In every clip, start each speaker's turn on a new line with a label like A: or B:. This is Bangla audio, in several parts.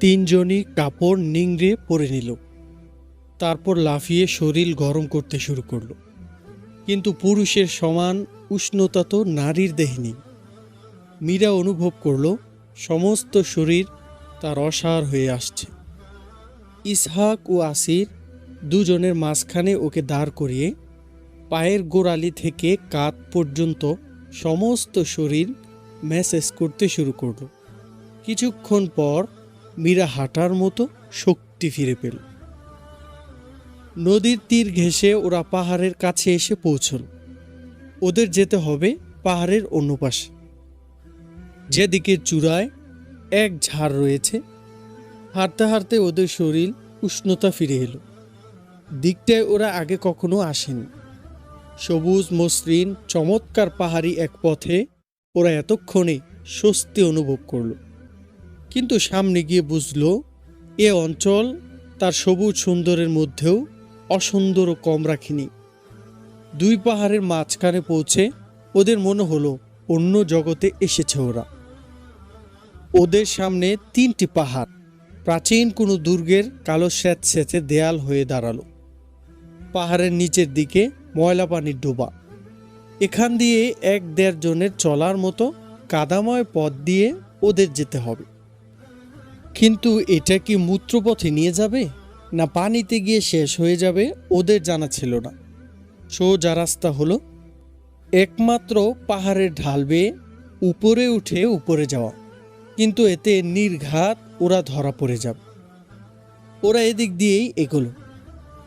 A: তিনজনই কাপড় নিংড়ে পরে নিল। তারপর লাফিয়ে শরীর গরম করতে শুরু করল। কিন্তু পুরুষের সমান উষ্ণতা তো নারীর দেহে নেই। মীরা অনুভব করল সমস্ত শরীর তার অসাড় হয়ে আসছে। ইসহাক ও আসির দুজনের মাঝখানে ওকে দাঁড় করিয়ে পায়ের গোড়ালি থেকে কাঁধ পর্যন্ত সমস্ত শরীর ম্যাসেজ করতে শুরু করল। কিছুক্ষণ পর মীরা হাঁটার মতো শক্তি ফিরে পেল। নদীর তীর ঘেঁষে ওরা পাহাড়ের কাছে এসে পৌঁছল। ওদের যেতে হবে পাহাড়ের অন্য পাশে, যেদিকে চূড়ায় এক ঝাড় রয়েছে। হাঁটতে হাঁটতে ওদের শরীর উষ্ণতা ফিরে এলো। দিকটায় ওরা আগে কখনো আসেনি। সবুজ মসৃণ চমৎকার পাহাড়ি এক পথে ওরা এতক্ষণে স্বস্তি অনুভব করল। কিন্তু সামনে গিয়ে বুঝল এ অঞ্চল তার সবুজ সুন্দরের মধ্যেও অসুন্দরও কম রাখেনি। দুই পাহাড়ের মাঝখানে পৌঁছে ওদের মনে হলো অন্য জগতে এসেছে ওরা। ওদের সামনে তিনটি পাহাড় প্রাচীন কোনো দুর্গের কালো স্যাঁতস্যাঁতে দেয়াল হয়ে দাঁড়ালো। পাহাড়ের নিচের দিকে ময়লা পানির ডোবা। এখান দিয়ে 1-1.5 জনের চলার মতো কাদাময় পথ দিয়ে ওদের যেতে হবে। কিন্তু এটা কি মূত্রপথে নিয়ে যাবে না পানিতে গিয়ে শেষ হয়ে যাবে ওদের জানা ছিল না। সোজা রাস্তা হলো একমাত্র পাহাড়ের ঢাল বেয়ে উপরে উঠে উপরে যাওয়া। কিন্তু এতে নির্ঘাত ওরা ধরা পড়ে যাবে। ওরা এদিক দিয়েই এগোলো।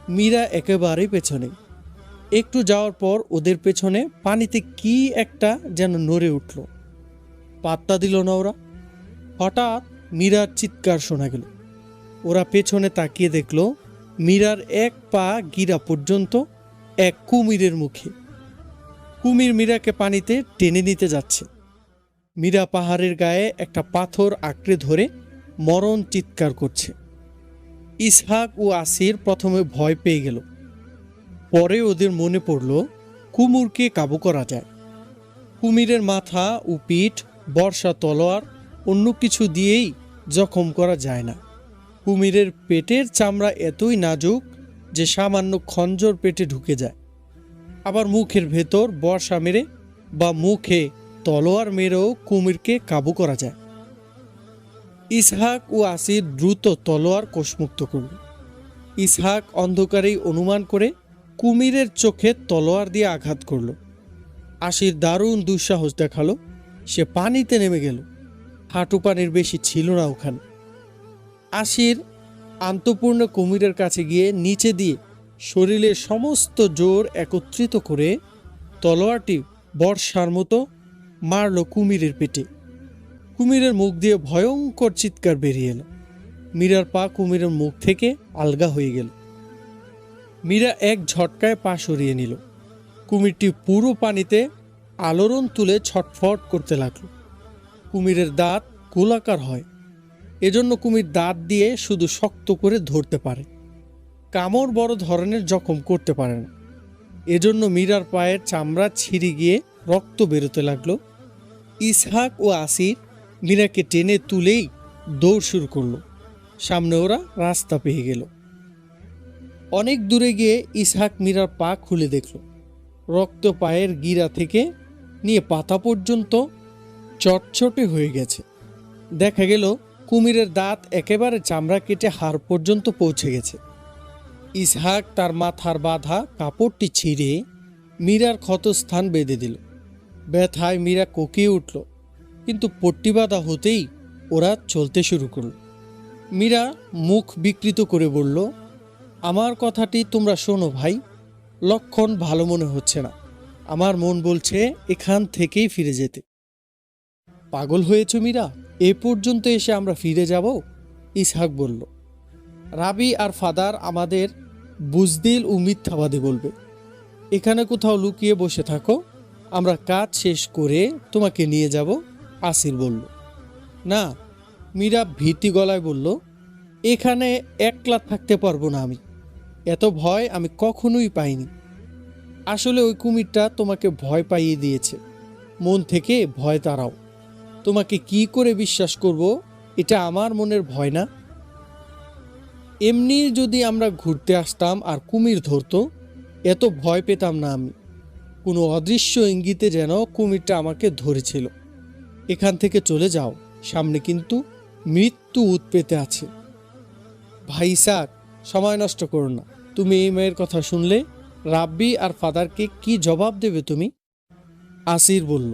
A: মীরা একেবারে পেছনে। একটু যাওয়ার পর ওদের পেছনে পানিতে কি একটা যেন নড়ে উঠল। পাত্তা দিল না ওরা। হঠাৎ মীরার চিৎকার শোনা গেল। ওরা পেছনে তাকিয়ে দেখল মীরার এক পা গিরা পর্যন্ত এক কুমিরের মুখে। কুমির মীরাকে পানিতে টেনে নিতে যাচ্ছে। মীরা পাহাড়ের গায়ে একটা পাথর আঁকড়ে ধরে মরণ চিৎকার করছে। ইসহাক ও আসির প্রথমে ভয় পেয়ে গেল। পরে ওদের মনে পড়ল কুমিরকে কাবু করা যায়। কুমিরের মাথা ও পিঠ বর্ষা তলোয়ার অন্য কিছু দিয়েই জখম করা যায় না। কুমিরের পেটের চামড়া এতই নাজুক যে সামান্য খঞ্জর পেটে ঢুকে যায়। আবার মুখের ভেতর বর্ষা মেরে বা মুখে তলোয়ার মেরেও কুমিরকে কাবু করা যায়। ইসহাক ও আসির দ্রুত তলোয়ার কোষমুক্ত করল। ইসহাক অন্ধকারেই অনুমান করে কুমিরের চোখে তলোয়ার দিয়ে আঘাত করল। আসির দারুণ দুঃসাহস দেখালো। সে পানিতে নেমে গেল। হাঁটু পানির বেশি ছিল না ওখানে। আসির আন্তপূর্ণ কুমিরের কাছে গিয়ে নিচে দিয়ে শরীরের সমস্ত জোর একত্রিত করে তলোয়ারটি বর্ষার মতো মারল কুমিরের পেটে। কুমিরের মুখ দিয়ে ভয়ঙ্কর চিৎকার বেরিয়ে এলো। মীরার পা কুমিরের মুখ থেকে আলগা হয়ে গেল। মীরা এক ঝটকায় পা সরিয়ে নিল। কুমিরটি পুরো পানিতে আলোড়ন তুলে ছটফট করতে লাগলো। কুমিরের দাঁত গোলাকার হয়, এজন্য কুমির দাঁত দিয়ে শুধু শক্ত করে ধরতে পারে, কামড় বড় ধরনের জখম করতে পারে না। এজন্য মীরার পায়ের চামড়া ছিঁড়ে গিয়ে রক্ত বেরোতে লাগলো। ইসহাক ও আসির মীরাকে টেনে তুলেই দৌড় শুরু করলো। সামনে ওরা রাস্তা পেয়ে গেল। অনেক দূরে গিয়ে ইসহাক মীরার পা খুলে দেখল। রক্ত পায়ের গিরা থেকে নিয়ে পাতা পর্যন্ত চটচটে হয়ে গেছে। দেখা গেল কুমিরের দাঁত একেবারে চামড়া কেটে হাড় পর্যন্ত পৌঁছে গেছে। ইসহাক তার মাথার বাঁধা কাপড়টি ছিঁড়ে মীরার ক্ষতস্থান বেঁধে দিল। ব্যথায় মীরা কোকিয়ে উঠল, কিন্তু পট্টি বাঁধা হতেই ওরা চলতে শুরু করল। মীরা মুখ বিকৃত করে বলল, আমার কথাটি তোমরা শোনো ভাই, লক্ষণ ভালো মনে হচ্ছে না। আমার মন বলছে এখান থেকেই ফিরে যেতে। পাগল হয়েছ মীরা? এ পর্যন্ত এসে আমরা ফিরে যাব? ইসহাক বলল, রাবি আর ফাদার আমাদের বুজদিল ও মিথ্যাবাদী বলবে। এখানে কোথাও লুকিয়ে বসে থাকো, আমরা কাজ শেষ করে তোমাকে নিয়ে যাব। আসির বলল। না, মীরা ভীতি গলায় বলল, এখানে একলা থাকতে পারবো না আমি। এত ভয় আমি কখনোই পাইনি। আসলে ওই কুমিরটা তোমাকে ভয় পাইয়ে দিয়েছে। মন থেকে ভয় তাড়াও। তোমাকে কি করে বিশ্বাস করব? এটা আমার মনের ভয় না, এমনি যদি আমরা ঘুরতে আসতাম আর কুমির ধরতো, এত ভয় পেতাম না আমি। কোনো অদৃশ্য ইঙ্গিতে যেন কুমিরটা আমাকে ধরেছিল। এখান থেকে চলে যাও, সামনে কিন্তু মৃত্যু উৎপেতে আছে। ভাই ইসাক, সময় নষ্ট করো না। তুমি এই মেয়ের কথা শুনলে রাব্বি আর ফাদারকে কি জবাব দেবে তুমি? আসির বলল,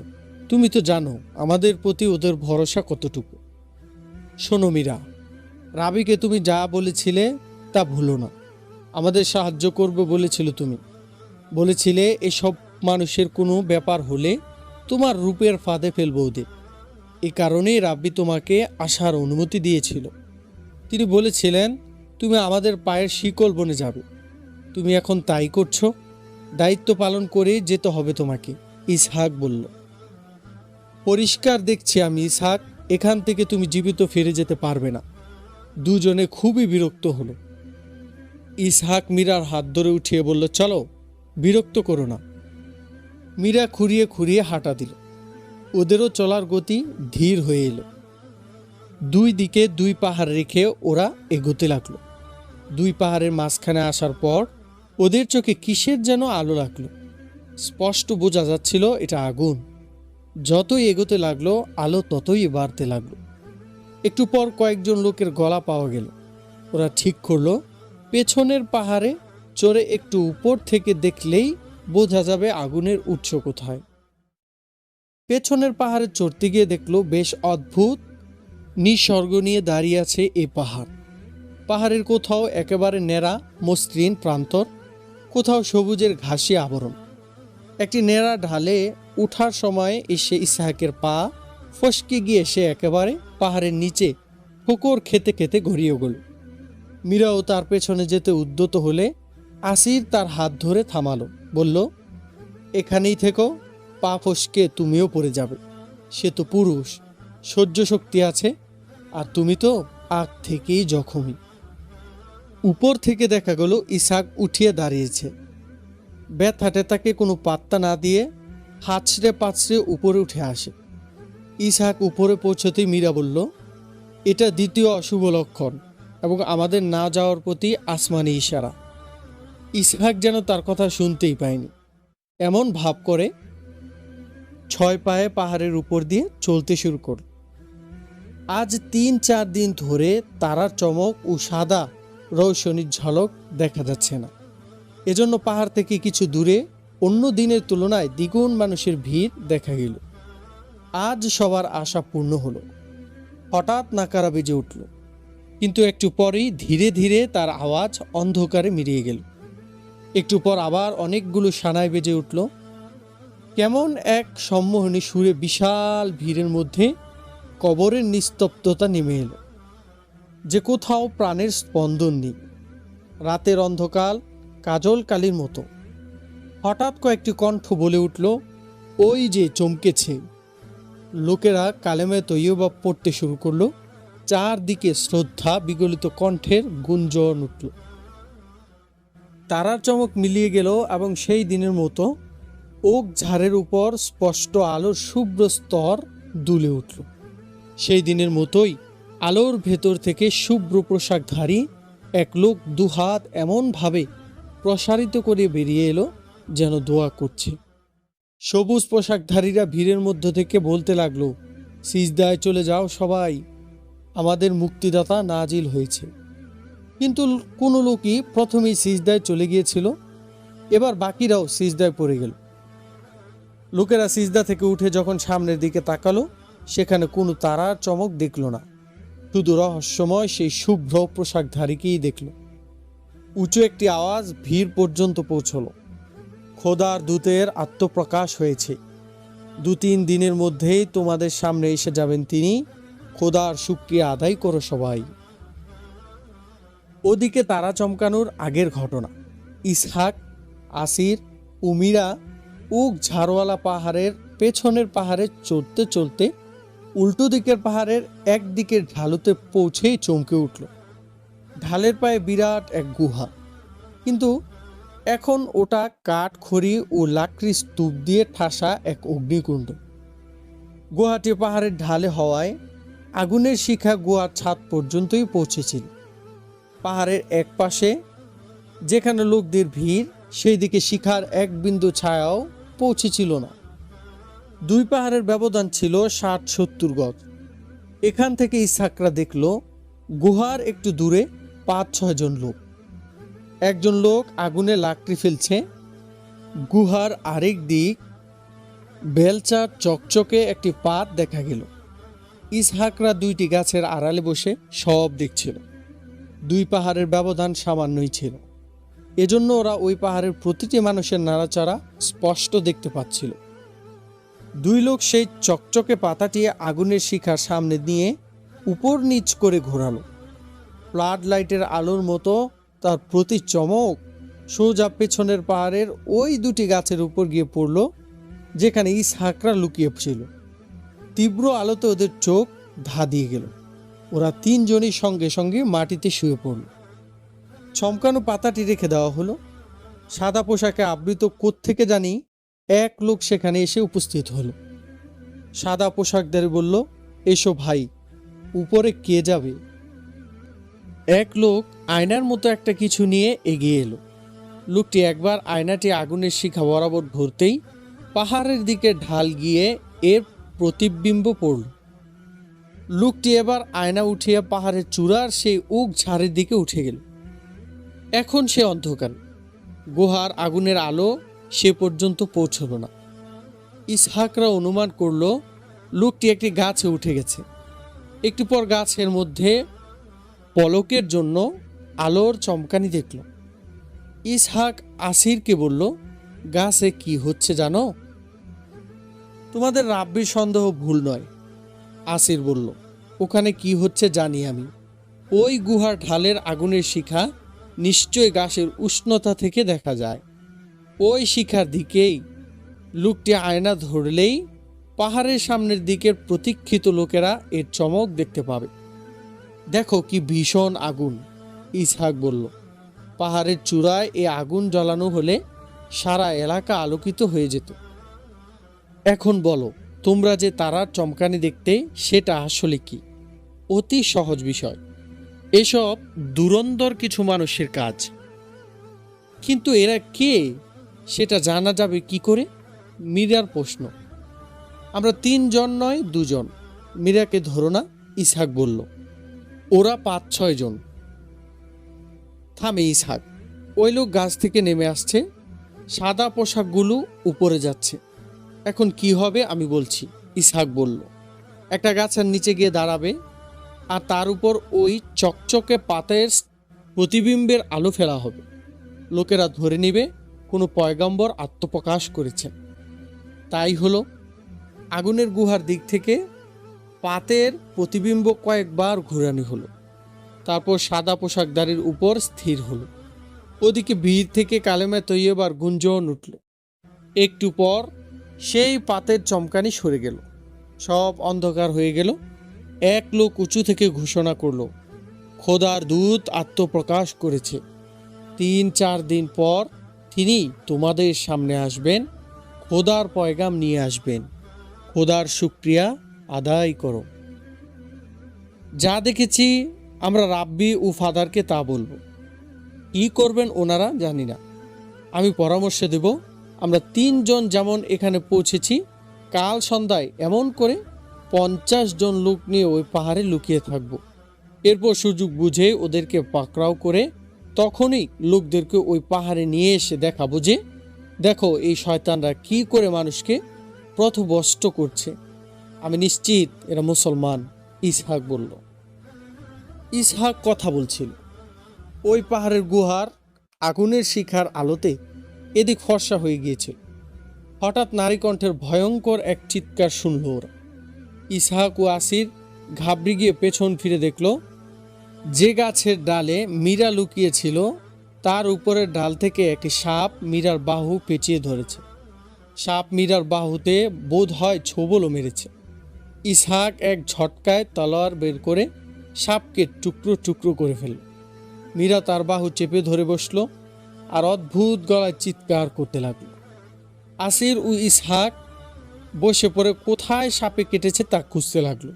A: তুমি তো জানো আমাদের প্রতি ওদের ভরসা কতটুকু। শোনো মীরা, রাবিকে তুমি যা বলেছিলে তা ভুলো না। আমাদের সাহায্য করবে বলেছিল তুমি। বলেছিলে এসব মানুষের কোনো ব্যাপার হলে তোমার রূপের ফাঁদে ফেলবো ওদের। এ কারণেই রাব্বি তোমাকে আসার অনুমতি দিয়েছিল। তিনি বলেছিলেন তুমি আমাদের পায়ের শিকল বনে যাবে। তুমি এখন তাই করছো। দায়িত্ব পালন করে যেতে হবে তোমাকে, ইসহাক বলল। পরিষ্কার দেখছি আমি ইসহাক, এখান থেকে তুমি জীবিত ফিরে যেতে পারবে না। দুজনে খুবই বিরক্ত হলো। ইসহাক মীরার হাত ধরে উঠিয়ে বলল, চলো, বিরক্ত করো না। মীরা খুঁড়িয়ে খুঁড়িয়ে হাঁটা দিল। ওদেরও চলার গতি ধীর হয়ে এলো। দুই দিকে দুই পাহাড় রেখে ওরা এগোতে লাগলো। দুই পাহাড়ের মাঝখানে আসার পর ওদের চোখে কিসের যেন আলো লাগলো। স্পষ্ট বোঝা যাচ্ছিল এটা আগুন। যতই এগোতে লাগলো আলো ততই বাড়তে লাগলো। একটু পর কয়েকজন লোকের গলা পাওয়া গেল। ওরা ঠিক করলো পেছনের পাহাড়ে চড়ে একটু উপর থেকে দেখলেই বোঝা যাবে আগুনের উৎস কোথায়। পেছনের পাহাড়ে চড়তে গিয়ে দেখলো বেশ অদ্ভুত নিসর্গ নিয়ে দাঁড়িয়ে আছে এই পাহাড়। পাহাড়ের কোথাও একেবারে ন্যাড়া মসৃণ প্রান্তর, কোথাও সবুজের ঘাসি আবরণ। একটি ন্যাড়া ঢালে উঠার সময় এসে ইসহাকের পা ফসকে গিয়ে সে একেবারে পাহাড়ের নিচে ঠোকর খেতে খেতে গড়িয়ে গেল। মীরাও তার পেছনে যেতে উদ্যত হলে আসির তার হাত ধরে থামালো, বলল, এখানেই থেকো, পা ফসকে তুমিও পড়ে যাবে। সে তো পুরুষ, সহ্য শক্তি আছে, আর তুমি তো আগ থেকেই জখমি। উপর থেকে দেখা গেল ইসহাক উঠিয়ে দাঁড়িয়েছে। ব্যথাটে তাকে কোনো পাত্তা না দিয়ে হাঁচড়ে পাঁচড়ে উপরে উঠে আসে। ইসহাক উপরে পৌঁছতেই মীরা বলল, এটা দ্বিতীয় অশুভ লক্ষণ এবং আমাদের না যাওয়ার প্রতি আসমানি ইশারা। ইসহাক যেন তার কথা শুনতেই পায়নি, এমন ভাব করে 6 পায়ে পাহাড়ের উপর দিয়ে চলতে শুরু করল। আজ 3-4 দিন ধরে তারার চমক ও সাদা রৌশনির ঝলক দেখা যাচ্ছে না। এজন্য পাহাড় থেকে কিছু দূরে অন্য দিনের তুলনায় দ্বিগুণ মানুষের ভিড় দেখা গেল। আজ সবার আশা পূর্ণ হলো। হঠাৎ নাকারা বেজে উঠল, কিন্তু একটু পরেই ধীরে ধীরে তার আওয়াজ অন্ধকারে মিলিয়ে গেল। একটু পর আবার অনেকগুলো সানাই বেজে উঠল। কেমন এক সম্মোহনী সুরে বিশাল ভিড়ের মধ্যে কবরের নিস্তব্ধতা নেমে এলো, যে কোথাও প্রাণের স্পন্দন নেই। রাতের অন্ধকার কাজল কালির মতো। হঠাৎ কয়েকটি কণ্ঠ বলে উঠল, ওই যে চমকেছে। লোকেরা কালেমে তৈয়বা পড়তে শুরু করলো। চারদিকে শ্রদ্ধা বিগলিত কণ্ঠের গুঞ্জন উঠল। তারার চমক মিলিয়ে গেল এবং সেই দিনের মতো ওক ঝাড়ের উপর স্পষ্ট আলোর শুভ্র স্তর দুলে উঠল। সেই দিনের মতোই আলোর ভেতর থেকে শুভ্র পোশাকধারী এক লোক দুহাত এমনভাবে প্রসারিত করে বেরিয়ে এলো যেন দোয়া করছে। সবুজ পোশাকধারীরা ভিড়ের মধ্য থেকে বলতে লাগলো, সিজদায় চলে যাও সবাই, আমাদের মুক্তিদাতা নাজিল হয়েছে। কিন্তু কোনো লোকই প্রথমেই সিজদায় চলে গিয়েছিল, এবার বাকিরাও সিজদায় পড়ে গেল। লোকেরা সিজদা থেকে উঠে যখন সামনের দিকে তাকালো, সেখানে কোনো তারার চমক দেখল না, শুধু রহস্যময় সেই শুভ্র পোশাকধারীকেই দেখল। উঁচু একটি আওয়াজ ভিড় পর্যন্ত পৌঁছলো, খোদার দূতের আত্মপ্রকাশ হয়েছে। 2-3 দিনের মধ্যেই তোমাদের সামনে এসে যাবেন তিনি, খোদার শুকরিয়া আদায় করো সবাই। ওদিকে তারা চমকানোর আগের ঘটনা। ইসহাক, আসির ও মীরা ওক ঝাড়ওয়ালা পাহাড়ের পেছনের পাহাড়ে চড়তে চলতে উল্টো দিকের পাহাড়ের একদিকের ঢালুতে পৌঁছেই চমকে উঠল। ঢালের পায়ে বিরাট এক গুহা, কিন্তু এখন ওটা কাঠ খড়ি ও লাকড়ির স্তূপ দিয়ে ঠাসা এক অগ্নিকুণ্ড। গুহাটি পাহাড়ের ঢালে হওয়ায় আগুনের শিখা গুহার ছাদ পর্যন্তই পৌঁছেছিল। পাহাড়ের এক পাশে যেখানে লোকদের ভিড়, সেই দিকে শিখার এক বিন্দু ছায়াও পৌঁছেছিল না। দুই পাহাড়ের ব্যবধান ছিল 60-70 গজ। এখান থেকে ইসহাকরা দেখল গুহার একটু দূরে 5-6 জন লোক। একজন লোক আগুনে লাকড়ি ফেলছে। গুহার আরেক দিক বেলচার চকচকে একটি পাত দেখা গেল। ইসহাকরা দুইটি গাছের আড়ালে বসে সব দেখছিল। দুই পাহাড়ের ব্যবধান সামান্যই ছিল, এজন্য ওরা ওই পাহাড়ের প্রতিটি মানুষের নাড়াচাড়া স্পষ্ট দেখতে পাচ্ছিল। দুই লোক সেই চকচকে পাতাটি আগুনের শিখার সামনে নিয়ে উপর নিচ করে ঘোরালো। ফ্লাড লাইটের আলোর মতো তার প্রতি চমক সোজা পেছনের পাহাড়ের ওই দুটি গাছের উপর গিয়ে পড়ল যেখানে ইসহাকরা লুকিয়ে ছিল। তীব্র আলোতে ওদের চোখ ধাঁধিয়ে গেল। ওরা তিনজনই সঙ্গে সঙ্গে মাটিতে শুয়ে পড়ল। চমকানো পাতাটি রেখে দেওয়া হলো। সাদা পোশাকে আবৃত কোত্থেকে জানি এক লোক সেখানে এসে উপস্থিত হলো। সাদা পোশাকধারী বলল, এসো ভাই, উপরে কে যাবে? এক লোক আয়নার মতো একটা কিছু নিয়ে এগিয়ে এলো। লোকটি একবার আয়নাটি আগুনের শিখা বরাবর ধরতেই পাহাড়ের দিকে ঢাল গিয়ে এর প্রতিবিম্ব পড়ল। লোকটি এবার আয়না উঠিয়ে পাহাড়ের চূড়ার সেই উক ঝাড়ের দিকে উঠে গেল। এখন সে অন্ধকার, গুহার আগুনের আলো সে পর্যন্ত পৌঁছল না। ইসহাকরা অনুমান করল লোকটি একটি গাছে উঠে গেছে। একটু পর গাছের মধ্যে পলকের জন্য আলোর চমকানি দেখল। ইসহাক আসিরকে বলল, গাছে কি হচ্ছে জানো? তোমাদের রাব্বির সন্দেহ ভুল নয়। আসির বলল, ওখানে কি হচ্ছে জানি আমি। ওই গুহার ঢালের আগুনের শিখা নিশ্চয় গাছের উষ্ণতা থেকে দেখা যায়। ওই শিখার দিকেই লোকটি আয়না ধরলেই পাহাড়ের সামনের দিকের প্রতীক্ষিত লোকেরা এর চমক দেখতে পাবে। দেখো কি ভীষণ আগুন, ইসহাক বলল। পাহাড়ের চূড়ায় এ আগুন জ্বালানো হলে সারা এলাকা আলোকিত হয়ে যেত। এখন বলো, তোমরা যে তারার চমকানি দেখতে, সেটা আসলে কি? অতি সহজ বিষয়। এসব দুরন্দর কিছু মানুষের কাজ। কিন্তু এরা কে সেটা জানা যাবে কি করে? মীরার প্রশ্ন। আমরা 3 জন নয় 2 জন। মীরাকে ধরো না, ইসহাক বলল। ওরা 5-6 জন। থামে ইসহাক। ওই লোক গাছ থেকে নেমে আসছে। সাদা পোশাকগুলো উপরে যাচ্ছে। এখন কি হবে আমি বলছি, ইসহাক বলল। একটা গাছের নিচে গিয়ে দাঁড়াবে, আর তার উপর ওই চকচকে পাতের প্রতিবিম্বের আলো ফেলা হবে। লোকেরা ধরে নিবে কোনো পয়গম্বর আত্মপ্রকাশ করেছেন। তাই হলো। আগুনের গুহার দিক থেকে পাতের প্রতিবিম্ব কয়েকবার ঘুরানি হলো। তারপর সাদা পোশাকধারীর উপর স্থির হলো। ওদিকে ভিড় থেকে কালেমা তৈয়বার গুঞ্জন উঠল। একটু পর সেই পাতের চমকানি সরে গেল। সব অন্ধকার হয়ে গেল। এক লোক উঁচু থেকে ঘোষণা করল, খোদার দূত আত্মপ্রকাশ করেছে। 3-4 দিন পর তিনি তোমাদের সামনে আসবেন, খোদার পয়গাম নিয়ে আসবেন। খোদার শুকরিয়া আদায় করো। যা দেখেছি আমরা রাব্বি ও ফাদারকে তা বলবো। কি করবেন ওনারা জানি না। আমি পরামর্শ দেব, আমরা 3 জন যেমন এখানে পৌঁছেছি, কাল সন্ধ্যায় এমন করে 50 জন লোক নিয়ে ওই পাহাড়ে লুকিয়ে থাকব। এরপর সুযোগ বুঝে ওদেরকে পাকড়াও করে তখনই লোকদেরকে ওই পাহাড়ে নিয়ে এসে দেখাবো যে দেখো এই শয়তানরা কি করে মানুষকে পথভ্রষ্ট করছে। আমি নিশ্চিত এরা মুসলমান, ইসহাক বলল। ইসহাক কথা বলছিল। ওই পাহাড়ের গুহার আগুনের শিখার আলোতে এদিক ফর্সা হয়ে গিয়েছিল। হঠাৎ নারী কণ্ঠের ভয়ঙ্কর এক চিৎকার শুনল ওরা। ইসহাক ও আসির ঘাবড়ে গিয়ে পেছন ফিরে দেখল যে গাছের ডালে মীরা লুকিয়েছিল তার উপরের ডাল থেকে একটি সাপ মীরার বাহু পেঁচিয়ে ধরেছে। সাপ মীরার বাহুতে বোধ হয় ছোবলও মেরেছে। ইসহাক এক ঝটকায় তলোয়ার বের করে সাপকে টুকরো টুকরো করে ফেলল। মীরা তার বাহু চেপে ধরে বসল আর অদ্ভুত গলায় চিৎকার করতে লাগলো। আসির ও ইসহাক বসে পড়ে কোথায় সাপে কেটেছে তা খুঁজতে লাগলো।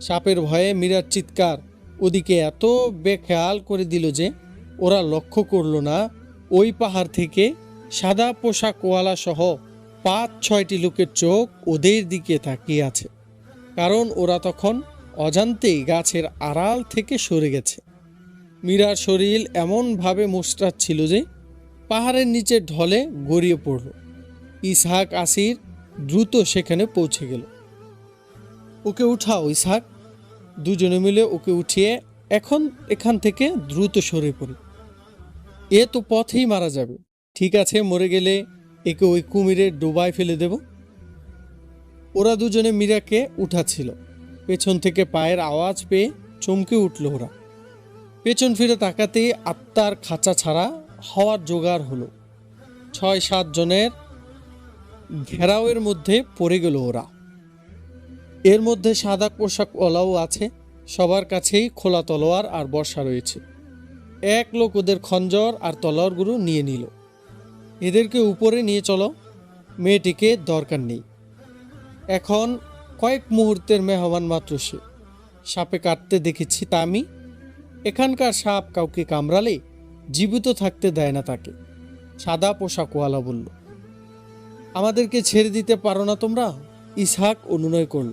A: সাপের ভয়ে মীরার চিৎকার ওদিকে এত বেখেয়াল করে দিল যে ওরা লক্ষ্য করলো না ওই পাহাড় থেকে সাদা পোশাকওয়ালা সহ 5-6টি লোকের চোখ ওদের দিকে তাকিয়ে আছে। কারণ ওরা তখন অজান্তেই গাছের আড়াল থেকে সরে গেছে। মীরার শরীর এমনভাবে মোচড়াচ্ছিল যে পাহাড়ের নিচে ঢলে গড়িয়ে পড়ল। ইসহাক আসির দ্রুত সেখানে পৌঁছে গেল। ওকে উঠাও ইসহাক। দুজনে মিলে ওকে উঠিয়ে এখান থেকে দ্রুত সরে পড়ি। এ তো পথেই মারা যাবে। ঠিক আছে, মরে গেলে একে ওই কুমিরে ডোবায় ফেলে দেব। ওরা দুজনে মীরাকে উঠাচ্ছিল। পেছন থেকে পায়ের আওয়াজ পেয়ে চমকে উঠল ওরা। পেছন ফিরে তাকাতেই আত্মার খাঁচা ছাড়া হওয়ার জোগাড় হলো। 6-7 জনের ঘেরাওয়ের মধ্যে পড়ে গেল ওরা। এর মধ্যে সাদা পোশাকওয়ালাও আছে। সবার কাছেই খোলা তলোয়ার আর বর্শা রয়েছে। এক লোক ওদের খঞ্জর আর তলোয়ারগুলো নিয়ে নিল। এদেরকে উপরে নিয়ে চলো, মেয়েটিকে দরকার নেই। এখন কয়েক মুহূর্তের মেহমান মাত্র সে। সাপে কাটতে দেখেছি তা আমি। এখানকার সাপ কাউকে কামড়ালে জীবিত থাকতে দেয় না তাকে। সাদা পোশাকওয়ালা বলল। আমাদেরকে ছেড়ে দিতে পারো না তোমরা? ইসহাক অনুনয় করল।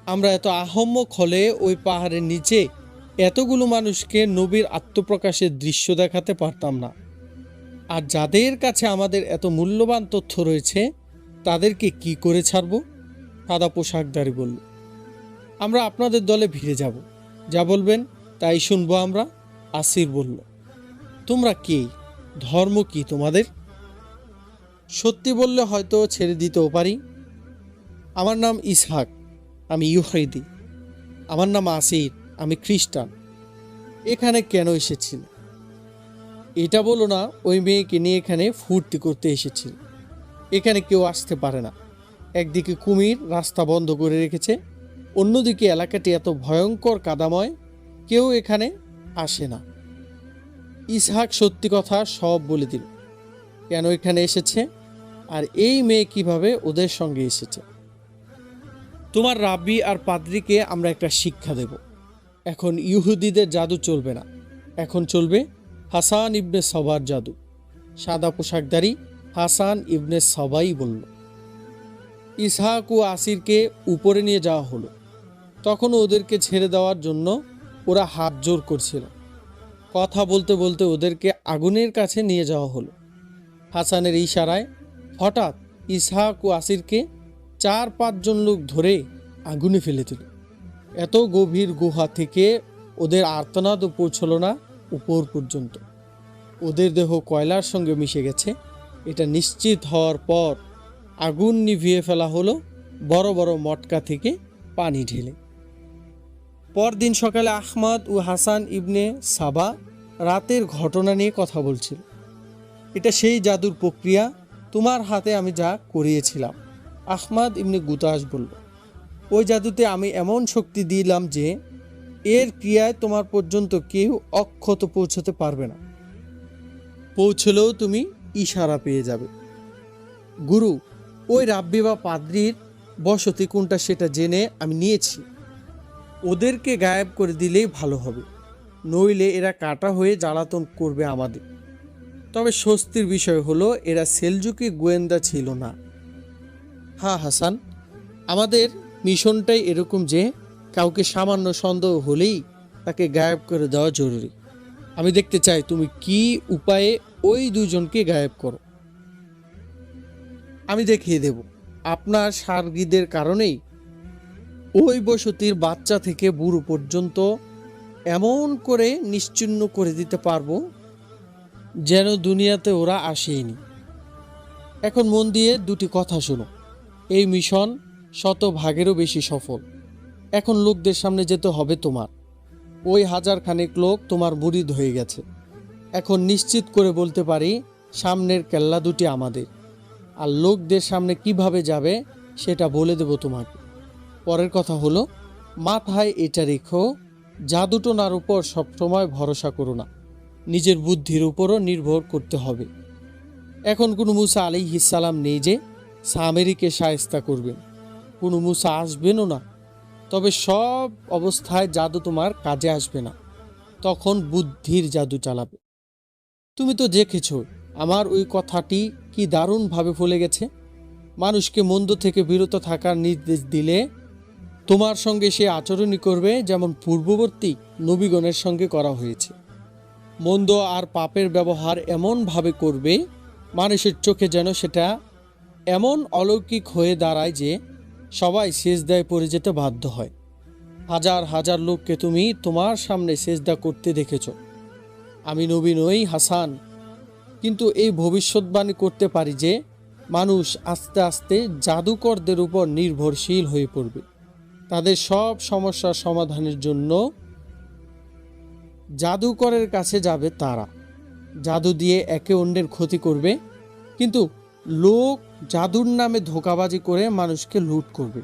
A: আমরা এত আহম্মক হলে ওই পাহাড়ের নিচে এতগুলো মানুষকে নবীর আত্মপ্রকাশের দৃশ্য দেখাতে পারতাম না। আর যাদের কাছে আমাদের এত মূল্যবান তথ্য রয়েছে তাদেরকে কি করে ছাড়ব? সাদা পোশাকধারী বলল। আমরা আপনাদের দলে ভিড়ে যাব, যা বলবেন তাই শুনবো আমরা। আসির বলল। তোমরা কে? ধর্ম কি তোমাদের? সত্যি বললে হয়তো ছেড়ে দিতেও পারি। আমার নাম ইসহাক, আমি ইহুদি। আমার নাম আসির, আমি খ্রিস্টান। এখানে কেন এসেছিল? এটা বলো না ওই মেয়েকে নিয়ে এখানে ফুর্তি করতে এসেছিল। এখানে কেউ আসতে পারে না। একদিকে কুমির রাস্তা বন্ধ করে রেখেছে, অন্যদিকে এলাকাটি এত ভয়ঙ্কর কাদাময়, কেউ এখানে আসে না। ইসহাক সত্যি কথা সব বলে দিল, কেন এখানে এসেছে আর এই মেয়ে কিভাবে ওদের সঙ্গে এসেছে। তোমার রাব্বি আর পাদ্রীকে আমরা একটা শিক্ষা দেব। এখন ইহুদিদের জাদু চলবে না, এখন চলবে হাসান ইবনে সবার জাদু। সাদা পোশাকধারী হাসান ইবনে সবাই বলল। ইসহাক ও আসিরকে উপরে নিয়ে যাওয়া হলো। তখন ওদেরকে ছেড়ে দেওয়ার জন্য ওরা হাত জোর করছিল। কথা বলতে বলতে ওদেরকে আগুনের কাছে নিয়ে যাওয়া হলো। হাসানের ইশারায় হঠাৎ ইসহাক ও আসিরকে 4-5 জন লোক ধরে আগুনে ফেলে দিল। এত গভীর গুহা থেকে ওদের আর্তনাদও পৌঁছল না উপর পর্যন্ত। ওদের দেহ কয়লার সঙ্গে মিশে গেছে এটা নিশ্চিত হওয়ার পর আগুন নিভিয়ে ফেলা হলো বড় বড় মটকা থেকে পানি ঢেলে। পরদিন সকালে আহমদ ও হাসান ইবনে সাবা রাতের ঘটনা নিয়ে কথা বলছিল। এটা সেই জাদুর প্রক্রিয়া তোমার হাতে আমি যা করিয়েছিলাম, আহমদ ইবনে গুতাস বলল। ওই জাদুতে আমি এমন শক্তি দিলাম যে এর ক্রিয়ায় তোমার পর্যন্ত কেউ অক্ষত পৌঁছতে পারবে না। পৌঁছলেও তুমি ইশারা পেয়ে যাবে। গুরু, ওই রাব্বি বা পাদ্রীর বসতি কোনটা সেটা জেনে আমি নিয়েছি। ওদেরকে গায়েব করে দিলেই ভালো হবে, নইলে এরা কাটা হয়ে জ্বালাতন করবে আমাদের। তবে স্বস্তির বিষয় হলো এরা সেলজুকি গোয়েন্দা ছিল না। হ্যাঁ হাসান, আমাদের মিশনটাই এরকম যে কাউকে সামান্য সন্দেহ হলেই তাকে গায়েব করে দেওয়া জরুরি। আমি দেখতে চাই তুমি কি উপায়ে ওই দুজনকে গায়েব করো। আমি দেখিয়ে দেব। আপনার সার্গীদের কারণেই ওই বসতির বাচ্চা থেকে বুড়ো পর্যন্ত এমন করে নিশ্চিহ্ন করে দিতে পারবো যেন দুনিয়াতে ওরা আসেনি। এখন মন দিয়ে দুটি কথা শোনো। এই মিশন 100 ভাগেরও বেশি সফল। এখন লোকদের সামনে যেতে হবে তোমার। ওই 1000 খানেক লোক তোমার মুরিদ হয়ে গেছে। এখন নিশ্চিত করে বলতে পারি সামনের কেল্লা দুটি আমাদের। আর লোকদের সামনে কিভাবে যাবে সেটা বলে দেব তোমাকে। পরের কথা হলো, মাথায় এটা রেখো, জাদুটোনার উপর সবসময় ভরসা করো না, নিজের বুদ্ধির উপরও নির্ভর করতে হবে। এখন কোনো মুসা আলাইহিস সালাম নেই যে সামেরীকে শায়েস্তা করবেন। কোনো মুসা আসবেনও না। তবে সব অবস্থায় জাদু তোমার কাজে আসবে না, তখন বুদ্ধির জাদু চালাবে। তুমি তো দেখেছ আমার ওই কথাটি কি দারুণভাবে ফলে গেছে। মানুষকে মন্দ থেকে বিরত থাকার নির্দেশ দিলে তোমার সঙ্গে সে আচরণই করবে যেমন পূর্ববর্তী নবীগণের সঙ্গে করা হয়েছে। মন্দ আর পাপের ব্যবহার এমনভাবে করবে মানুষের চোখে যেন সেটা এমন অলৌকিক হয়ে দাঁড়ায় যে সবাই সেজদায় পড়ে যেতে বাধ্য হয়। হাজার হাজার লোককে তুমি তোমার সামনে সেজদা করতে দেখেছ। আমি নবী নই হাসান, কিন্তু এই ভবিষ্যৎবাণী করতে পারি যে মানুষ আস্তে আস্তে জাদুকরদের উপর নির্ভরশীল হয়ে পড়বে। তাদের সব সমস্যার সমাধানের জন্য জাদুকরের কাছে যাবে তারা। জাদু দিয়ে একে অন্যের ক্ষতি করবে, কিন্তু লোক জাদুর নামে ধোঁকাবাজি করে মানুষকে লুট করবে।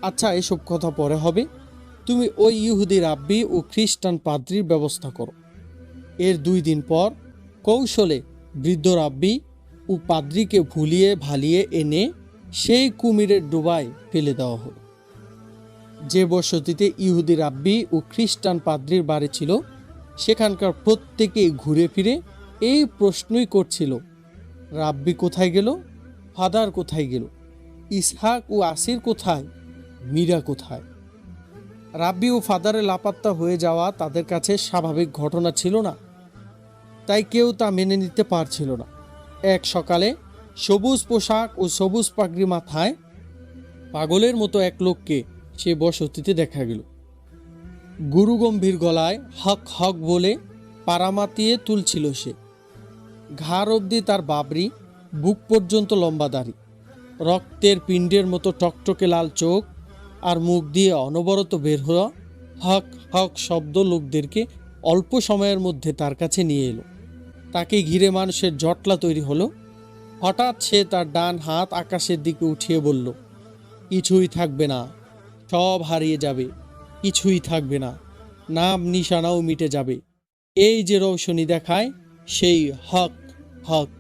A: আচ্ছা, এসব কথা পরে হবে। তুমি ওই ইহুদি রাব্বি ও খ্রিস্টান পাদ্রির ব্যবস্থা করো। এর 2 দিন পর কৌশলে বৃদ্ধ রাব্বি ও পাদ্রিকে ভুলিয়ে ভালিয়ে এনে সেই কুমিরের ডোবায় ফেলে দেওয়া হলো। যে বসতিতে ইহুদি রাব্বি ও খ্রিস্টান পাদ্রির বাড়ি ছিল, সেখানকার প্রত্যেকেই ঘুরে ফিরে এই প্রশ্নই করছিল, রাব্বি কোথায় গেল, ফাদার কোথায় গেল, ইসহাক ও আসির কোথায়, মীরা কোথায়। রাব্বি ও ফাদারের লাপাত্তা হয়ে যাওয়া তাদের কাছে স্বাভাবিক ঘটনা ছিল না, তাই কেউ তা মেনে নিতে পারছিল না। এক সকালে সবুজ পোশাক ও সবুজ পাগড়ি মাথায় পাগলের মতো এক লোককে সে বসতিতে দেখা গেল। গুরুগম্ভীর গলায় হক হক বলে পারামাতিয়ে তুলছিল সে। ঘাড় অবধি তার বাবরি, বুক পর্যন্ত লম্বা দাড়ি, রক্তের পিণ্ডের মতো টকটকে লাল চোখ, আর মুখ দিয়ে অনবরত বের হওয়া হক হক শব্দ লোকদেরকে অল্প সময়ের মধ্যে তার কাছে নিয়ে এলো। তাকে ঘিরে মানুষের জটলা তৈরি হলো। হঠাৎ সে তার ডান হাত আকাশের দিকে উঠিয়ে বলল, কিছুই থাকবে না, সব হারিয়ে যাবে, কিছুই থাকবে না, নাম নিশানাও মিটে যাবে। এই যে রৌশনী দেখায় সেই হক হক।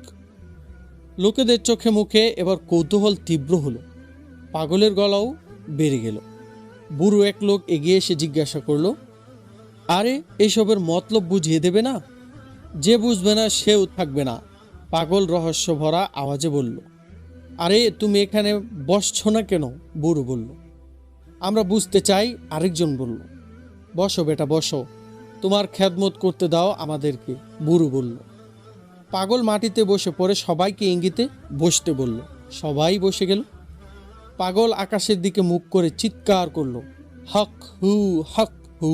A: লোকেদের চোখে মুখে এবার কৌতূহল তীব্র হলো। পাগলের গলাও বেড়ে গেল। বুড়ো এক লোক এগিয়ে এসে জিজ্ঞাসা করলো, আরে এসবের মতলব বুঝিয়ে দেবে না? যে বুঝবে না সেও থাকবে না। পাগল রহস্য ভরা আওয়াজে বলল, আরে তুমি এখানে বসছ না কেন? বুড়ো বলল, আমরা বুঝতে চাই। আরেকজন বলল, বসো বেটা বসো, তোমার খেদমত করতে দাও আমাদেরকে, বুড়ো বলল। পাগল মাটিতে বসে পড়ে সবাইকে ইঙ্গিতে বসতে বলল। সবাই বসে গেল। পাগল আকাশের দিকে মুখ করে চিৎকার করলো, হক হু হক হু।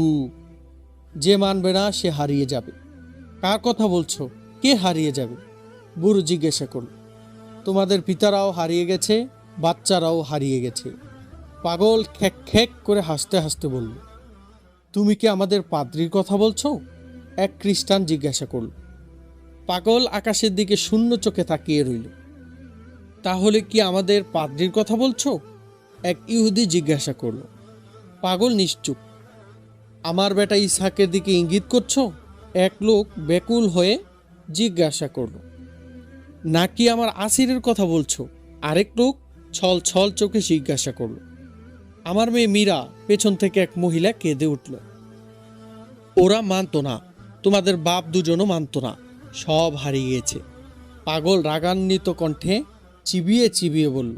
A: যে মানবে না সে হারিয়ে যাবে। কার কথা বলছো? কে হারিয়ে যাবে? বুড়ো জিজ্ঞাসা করল। তোমাদের পিতারাও হারিয়ে গেছে, বাচ্চারাও হারিয়ে গেছে। পাগল খ্যাক খ্যাক করে হাসতে হাসতে বলল, তুমি কি আমাদের পাদ্রির কথা বলছো? এক খ্রিস্টান জিজ্ঞাসা করল। পাগল আকাশের দিকে শূন্য চোখে তাকিয়ে রইল। তাহলে কি আমাদের পাদ্রির কথা বলছো? এক ইহুদি জিজ্ঞাসা করল। পাগল নিশ্চুপ। আমার বেটা ইসহাকের দিকে ইঙ্গিত করছো? এক লোক ব্যাকুল হয়ে জিজ্ঞাসা করল। নাকি আমার আসিরের কথা বলছো? আরেক লোক ছল ছল চোখে জিজ্ঞাসা করল। আমার মেয়ে মীরা, পেছন থেকে এক মহিলা কেঁদে উঠল। ওরা মানত না, তোমাদের বাপ দুজনও মানত না, সব হারিয়ে গেছে। পাগল রাগান্বিত কণ্ঠে চিবিয়ে চিবিয়ে বলল,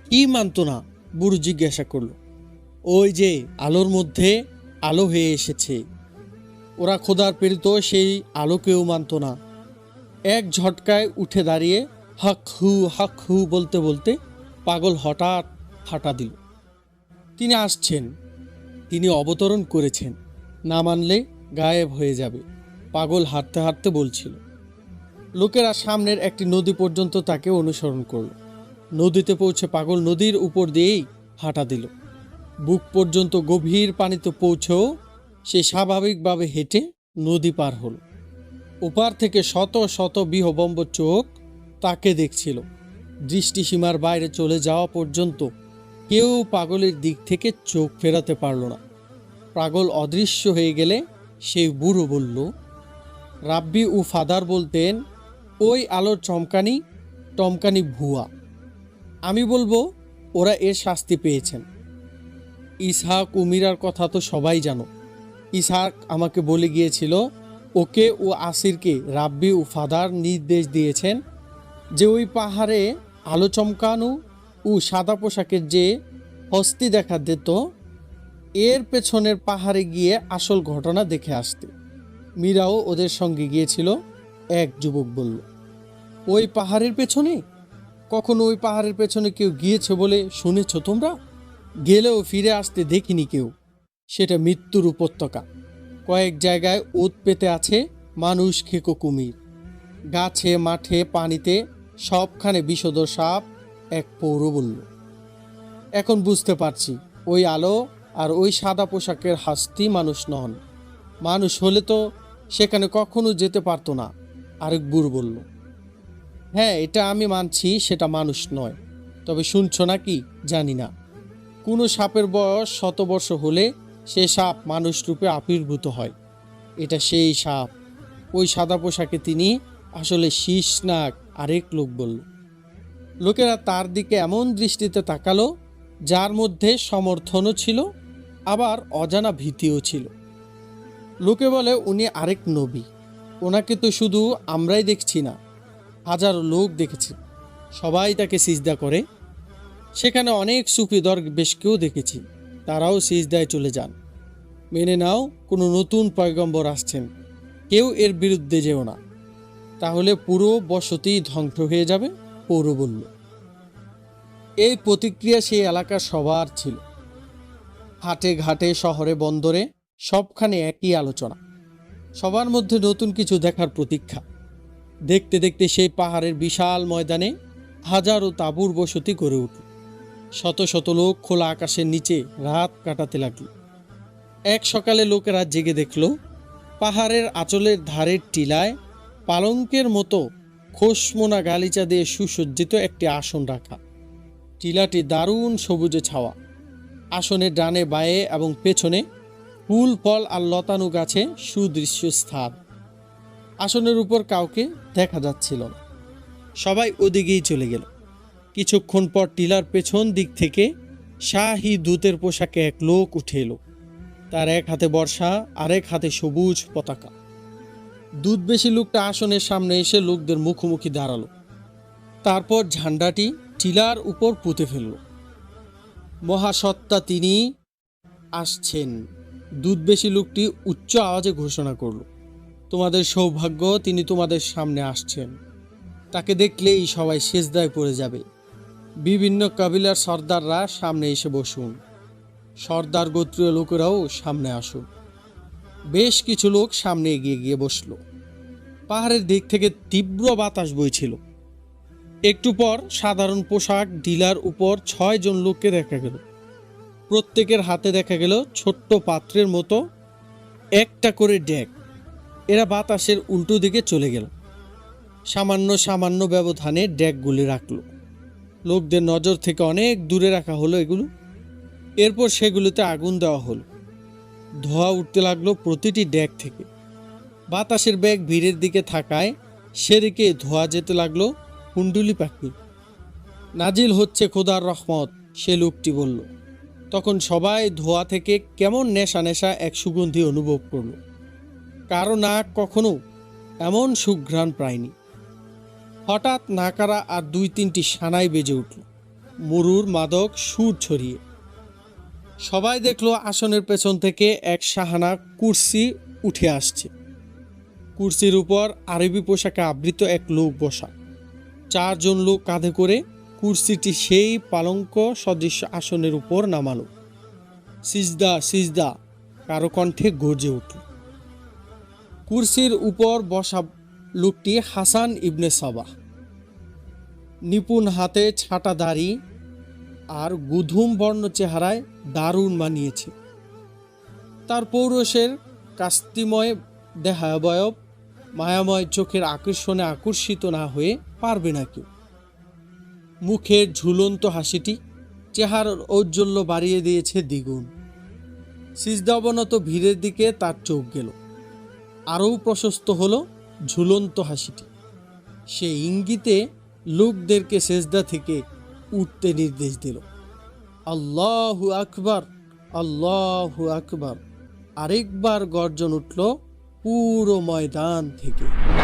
A: কি মানত না? বুড়ো জিজ্ঞাসা করল। ওই যে আলোর মধ্যে আলো হয়ে এসেছে, ওরা খোদার প্রেরিত সেই আলোকেও মানত না। এক ঝটকায় উঠে দাঁড়িয়ে হক হু বলতে বলতে পাগল হঠাৎ হাঁটা দিল। তিনি আসছেন, তিনি অবতরণ করেছেন, না মানলে গায়েব হয়ে যাবে, পাগল হাঁটতে হাঁটতে বলছিল। লোকেরা সামনের একটি নদী পর্যন্ত তাকে অনুসরণ করল। নদীতে পৌঁছে পাগল নদীর উপর দিয়েই হাঁটা দিল। বুক পর্যন্ত গভীর পানিতে পৌঁছেও সে স্বাভাবিকভাবে হেঁটে নদী পার হল। ওপার থেকে শত শত বিহবম্ব চোখ তাকে দেখছিল। দৃষ্টিসীমার বাইরে চলে যাওয়া পর্যন্ত কেউ পাগলের দিক থেকে চোখ ফেরাতে পারল না। পাগল অদৃশ্য হয়ে গেলে সেই বুড়ো বলল, রাব্বি ও ফাদার বলতেন ওই আলোর টমকানি ভুয়া। আমি বলবো ওরা এর শাস্তি পেয়েছেন। ইসহাক ও মীরার কথা তো সবাই জানো। ইসহাক আমাকে বলে গিয়েছিল ওকে ও আসিরকে রাব্বি ও ফাদার নির্দেশ দিয়েছেন যে ওই পাহাড়ে আলো চমকানো ও সাদা পোশাকের যে হস্তি দেখা দিত এর পেছনের পাহাড়ে গিয়ে আসল ঘটনা দেখে আসতে। মীরাও ওদের সঙ্গে গিয়েছিল। এক যুবক বলল, ওই পাহাড়ের পেছনে? কখনো ওই পাহাড়ের পেছনে কেউ গিয়েছে বলে শুনেছ তোমরা? গেলেও ফিরে আসতে দেখিনি কেউ। সেটা মৃত্যুর উপত্যকা। কয়েক জায়গায় ওত পেতে আছে মানুষ খেকো কুমির। গাছে মাঠে পানিতে সবখানে বিষধর সাপ। এক পৌর বলল, এখন বুঝতে পারছি ওই আলো আর ওই সাদা পোশাকের হাস্তি মানুষ নন। মানুষ হলে তো সেখানে কখনো যেতে পারতো না। আরেক বুড়ো বলল, হ্যাঁ এটা আমি মানছি, সেটা মানুষ নয়। তবে শুনছো নাকি জানি না, কোনো সাপের বয়স 100 বর্ষ হলে সে সাপ মানুষ রূপে আবির্ভূত হয়। এটা সেই সাপ। ওই সাদা পোশাকে তিনি আসলে শীর্ষনাগ। আরেক লোক বলল। লোকেরা তার দিকে এমন দৃষ্টিতে তাকালো যার মধ্যে সমর্থনও ছিল আবার অজানা ভীতিও ছিল। লোকে বলে উনি আরেক নবী। ওনাকে তো শুধু আমরাই দেখছি না, হাজারো লোক দেখেছে। সবাই তাকে সিজদা করে। সেখানে অনেক সুফি দরবেশকেও দেখেছি, তারাও সিজদায় চলে যান। মেনে নাও কোনো নতুন পয়গম্বর আসছেন, কেউ এর বিরুদ্ধে যেও না, তাহলে পুরো বসতি ধ্বংস হয়ে যাবে, পৌর বলল। এই প্রতিক্রিয়া সেই এলাকার সবার ছিল। হাটে ঘাটে শহরে বন্দরে সবখানে একই আলোচনা। সবার মধ্যে নতুন কিছু দেখার প্রতীক্ষা। দেখতে দেখতে সেই পাহাড়ের বিশাল ময়দানে হাজারো তাঁবুর বসতি গড়ে উঠল। শত শত লোক খোলা আকাশের নিচে রাত কাটাতে লাগল। এক সকালে লোকেরা জেগে দেখল পাহাড়ের আঁচলের ধারের টিলায় পালঙ্কের মতো খোসমোনা গালিচা দিয়ে সুসজ্জিত একটি আসন রাখা। টিলাটি দারুণ সবুজে ছাওয়া। আসনের ডানে বায়ে এবং পেছনে ফুল ফল আর লতানো গাছে সুদৃশ্য স্থান। আসনের উপর কাউকে দেখা যাচ্ছিল না। সবাই ওদিকেই চলে গেল। কিছুক্ষণ পর টিলার পেছন দিক থেকে শাহী দূতের পোশাকে এক লোক উঠে এলো। তার এক হাতে বর্ষা, আরেক হাতে সবুজ পতাকা। দুধবেশী লোকটা আসনের সামনে এসে লোকদের মুখোমুখি দাঁড়ালো। তারপর ঝান্ডাটি টিলার উপর পুঁতে ফেলল। মহাসত্তা তিনি আসছেন, দুধবেশী লোকটি উচ্চ আওয়াজে ঘোষণা করল। তোমাদের সৌভাগ্য, তিনি তোমাদের সামনে আসছেন। তাকে দেখলেই সবাই সেজদায় পড়ে যাবে। বিভিন্ন কাবিলার সর্দাররা সামনে এসে বসুন। সর্দার গোত্রীয় লোকেরাও সামনে আসুন। বেশ কিছু লোক সামনে এগিয়ে গিয়ে বসল। পাহাড়ের দিক থেকে তীব্র বাতাস বইছিল। একটু পর সাধারণ পোশাক ডিলার উপর 6 জন লোককে দেখা গেল। প্রত্যেকের হাতে দেখা গেল ছোট্ট পাত্রের মতো একটা করে ডেক। এরা বাতাসের উল্টো দিকে চলে গেল। সামান্য সামান্য ব্যবধানে ডেকগুলি রাখল। লোকদের নজর থেকে অনেক দূরে রাখা হলো এগুলো। এরপর সেগুলোতে আগুন দেওয়া হলো। ধোঁয়া উঠতে লাগলো প্রতিটি ডেক থেকে। বাতাসের বেগ ভিড়ের দিকে থাকায় সেদিকে ধোঁয়া যেতে লাগলো কুণ্ডুলি পাখি। নাজিল হচ্ছে খোদার রহমত, সে লোকটি বলল। তখন সবাই ধোঁয়া থেকে কেমন নেশা নেশা এক সুগন্ধি অনুভব করল। কারো নাক কখনো এমন সুঘ্রাণ পায়নি। হঠাৎ নাকারা আর 2-3টি সানাই বেজে উঠল, মরুর মাদক সুর ছড়িয়ে। সবাই দেখলো আসনের পেছন থেকে এক শাহানা কুরসি উঠে আসছে। কুরসির উপর আরবি পোশাকে আবৃত এক লোক বসা। 4 জন লোক কাঁধে করে কুরসিটি সেই পালঙ্ক সদৃশ্য আসনের উপর নামালো। সিজদা সিজদা, কারো কণ্ঠে গর্জে উঠল। কুরসির উপর বসা লোকটি হাসান ইবনে সাবাহ। নিপুণ হাতে ছাটা দাড়ি আর গুধুম বর্ণ চেহারায় দারুণ মানিয়েছে। তার পৌরুষের কাস্তিময় দেহাবয়ব মায়াময় চোখের আকর্ষণে আকর্ষিত না হয়ে পারবে না কেউ। মুখের ঝুলন্ত হাসিটি চেহারার ঔজ্জ্বল্য বাড়িয়ে দিয়েছে দ্বিগুণ। সিজদা অবনত ভিড়ের দিকে তার চোখ গেল। আরও প্রশস্ত হলো ঝুলন্ত হাসিটি। সে ইঙ্গিতে লোকদেরকে সেজদা থেকে উঠতে নির্দেশ দিল। আল্লাহু আকবার, আল্লাহু আকবার। আরেকবার গর্জন উঠল পুরো ময়দান থেকে।